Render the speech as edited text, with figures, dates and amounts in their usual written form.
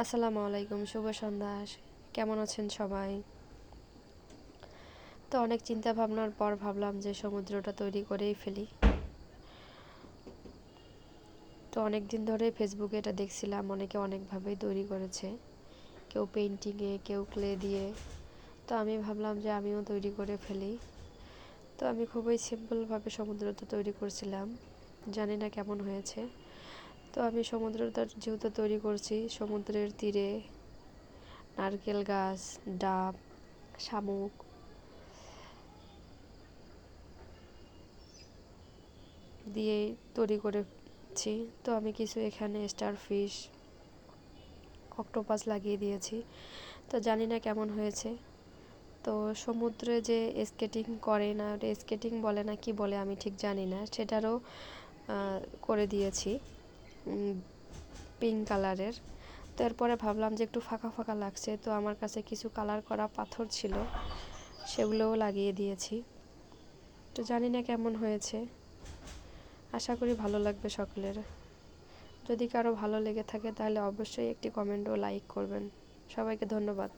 আসসালামু আলাইকুম, শুভ সন্ধ্যা। কেমন আছেন সবাই? তো অনেক চিন্তা ভাবনার পর ভাবলাম যে সমুদ্রটা তৈরি করেই ফেলি। তো অনেক দিন ধরে ফেসবুকে এটা দেখছিলাম, অনেকে অনেকভাবেই তৈরি করেছে, কেউ পেইন্টিংয়ে, কেউ ক্লে দিয়ে। তো আমি ভাবলাম যে আমিও তৈরি করে ফেলি। তো আমি খুবই সিম্পলভাবে সমুদ্রটা তৈরি করছিলাম, জানি না কেমন হয়েছে। তো আমি সমুদ্রটা যেহেতু তৈরি করছি, সমুদ্রের তীরে নারকেল গাছ, ডাব, শামুক দিয়ে তৈরি করেছি। তো আমি কিছু এখানে স্টারফিশ, অক্টোপাস লাগিয়ে দিয়েছি। তো জানি না কেমন হয়েছে। তো সমুদ্রে যে স্কেটিং করে না, ওটা স্কেটিং বলে না কি বলে আমি ঠিক জানি না, সেটারও করে দিয়েছি পিঙ্ক কালারের। তো এরপরে ভাবলাম যে একটু ফাঁকা ফাঁকা লাগছে, তো আমার কাছে কিছু কালার করা পাথর ছিল, সেগুলোও লাগিয়ে দিয়েছি। তো জানি না কেমন হয়েছে, আশা করি ভালো লাগবে সকলের। যদি কারো ভালো লেগে থাকে তাহলে অবশ্যই একটি কমেন্ট ও লাইক করবেন। সবাইকে ধন্যবাদ।